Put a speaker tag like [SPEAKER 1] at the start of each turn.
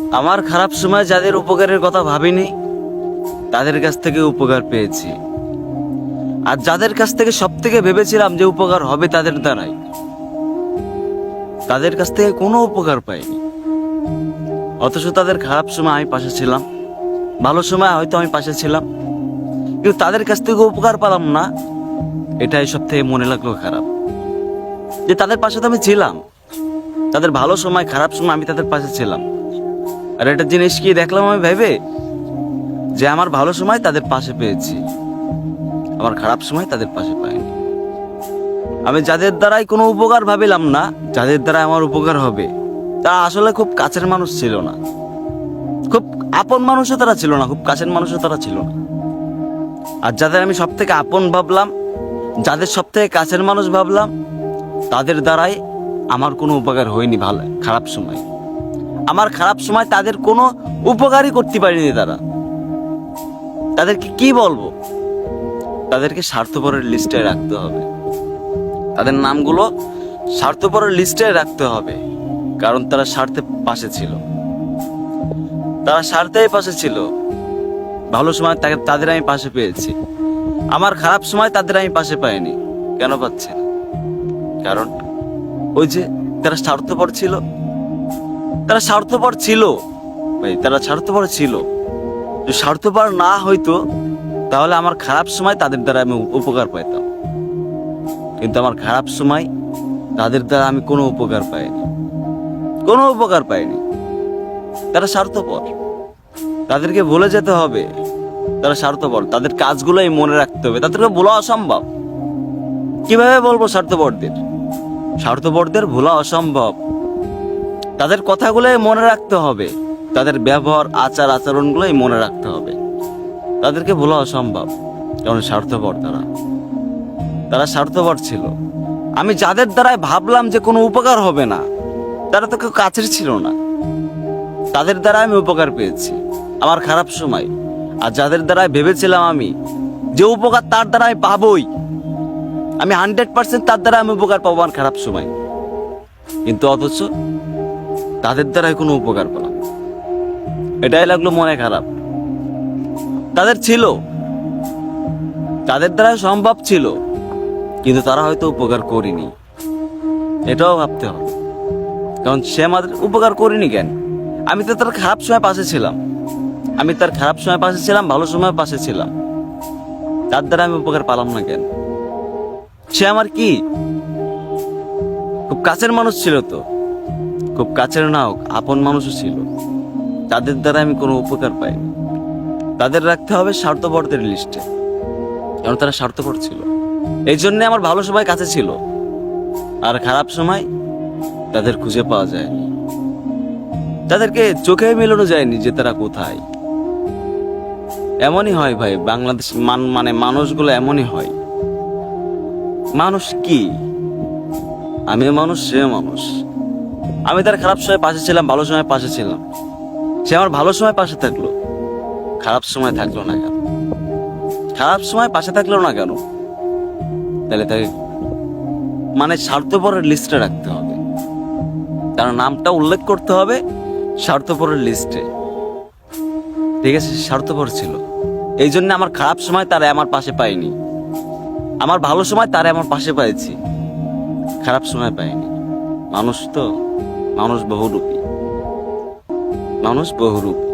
[SPEAKER 1] আমার খারাপ সময় যাদের উপকারের কথা ভাবিনি তাদের কাছ থেকে উপকার পেয়েছি, আর যাদের কাছ থেকে সব থেকে ভেবেছিলাম যে উপকার হবে তাদের দ্বারাই, তাদের কাছ থেকে কোনো উপকার পাইনি। অথচ তাদের খারাপ সময় আমি পাশে ছিলাম, ভালো সময় হয়তো আমি পাশে ছিলাম, কিন্তু তাদের কাছ থেকে উপকার পেলাম না। এটাই সব থেকে মনে লাগলো খারাপ, যে তাদের পাশে তো আমি ছিলাম, তাদের ভালো সময় খারাপ সময় আমি তাদের পাশে ছিলাম। আর একটা জিনিস কি দেখলাম আমি ভেবে, যে আমার ভালো সময় তাদের পাশে পেয়েছি, আমার খারাপ সময় তাদের পাশে পাইনি। আমি যাদের দ্বারাই কোনো উপকার ভাবিলাম না, যাদের দ্বারা আমার উপকার হবে, তারা আসলে খুব কাছের মানুষ ছিল না, খুব আপন মানুষও তারা ছিল না, খুব কাছের মানুষও তারা ছিল না। আর যাদের আমি সব থেকে আপন ভাবলাম, যাদের সব থেকে কাছের মানুষ ভাবলাম, তাদের দ্বারাই আমার কোনো উপকার হয়নি। ভালো খারাপ সময়, আমার খারাপ সময় তাদের কোনো উপকারই করতে পারিনি। তাদেরকে কি বলবো, তাদেরকে স্বার্থপরের লিস্টে রাখতে হবে, তাদের নামগুলো স্বার্থপরের লিস্টে রাখতে হবে। কারণ তারা স্বার্থের পাশে ছিল, তারা স্বার্থের পাশে ছিল। ভালো সময় তাদের আমি পাশে পেয়েছি, আমার খারাপ সময় তাদের আমি পাশে পাইনি। কেন পাচ্ছি না? কারণ ওই যে তারা স্বার্থপর ছিল, তারা স্বার্থপর ছিল ভাই, তারা স্বার্থপর ছিল। যদি স্বার্থপর না হইতো তাহলে আমার খারাপ সময় তাদের দ্বারা আমি উপকার পাইতাম, কিন্তু আমার খারাপ সময় তাদের দ্বারা আমি কোনো উপকার পাইনি, কোনো উপকার পাইনি। তারা স্বার্থপর, তাদেরকে ভুলে যেতে হবে। তারা স্বার্থপর, তাদের কাজগুলোই মনে রাখতে হবে, তাদেরকে ভোলা অসম্ভব। কিভাবে বলবো স্বার্থপরদের? স্বার্থপরদের ভোলা অসম্ভব। তাদের কথাগুলোই মনে রাখতে হবে, তাদের ব্যবহার আচার আচরণগুলোই মনে রাখতে হবে। তাদেরকে ভোলা অসম্ভব, কারণ স্বার্থপর তারা, তারা স্বার্থপর ছিল। আমি যাদের দ্বারাই ভাবলাম যে কোনো উপকার হবে না, তারা তো কেউ কাছের ছিল না, তাদের দ্বারা আমি উপকার পেয়েছি আমার খারাপ সময়। আর যাদের দ্বারাই ভেবেছিলাম আমি যে উপকার তার দ্বারা আমি পাবই, আমি 100% তার দ্বারা আমি উপকার পাবো আমার খারাপ সময়, কিন্তু অথচ তাদের দ্বারাই কোনো উপকার পেলাম না। এটাই লাগলো মনে খারাপ। তাদের ছিল, তাদের দ্বারা সম্ভব ছিল, কিন্তু তারা হয়তো উপকার করেনি। এটাও ভাবতে হবে, কারণ সে আমাদের উপকার করেনি কেন? আমি তো তার খারাপ সময় পাশে ছিলাম, আমি তার খারাপ সময় পাশে ছিলাম, ভালো সময় পাশে ছিলাম, তার দ্বারা আমি উপকার পেলাম না কেন? সে আমার কি খুব কাছের মানুষ ছিল তো, খুব কাছের না হোক আপন মানুষও ছিল, তাদের দ্বারা আমি কোনো উপকার পাইনি। তাদের রাখতে হবে স্বার্থপরদের লিস্টে, কারণ তারা স্বার্থপর ছিল। এই জন্য আমার ভালো সময় কাছে ছিল, আর খারাপ সময় তাদের খুঁজে পাওয়া যায়নি, তাদেরকে চোখে মেলানো যায়নি যে তারা কোথায়। এমনই হয় ভাই, বাংলাদেশ মানে মানুষগুলো এমনই হয়। মানুষ কি, আমিও মানুষ, সে মানুষ। আমি তার খারাপ সময় পাশে ছিলাম, ভালো সময় পাশে ছিলাম, সে আমার ভালো সময় পাশে থাকলো, খারাপ সময় থাকলো না কেন? খারাপ সময় পাশে থাকলো না কেন? তাহলে তাকে মানে স্বার্থপরের লিস্টে রাখতে হবে, তার নামটা উল্লেখ করতে হবে স্বার্থপরের লিস্টে। ঠিক আছে, স্বার্থপর ছিল, এই জন্য আমার খারাপ সময় তারা আমার পাশে পাইনি, আমার ভালো সময় তারা আমার পাশে পাইছি, খারাপ সময় পাইনি। মানুষ তো, মানুষ বহুরূপী, মানুষ বহুরূপী।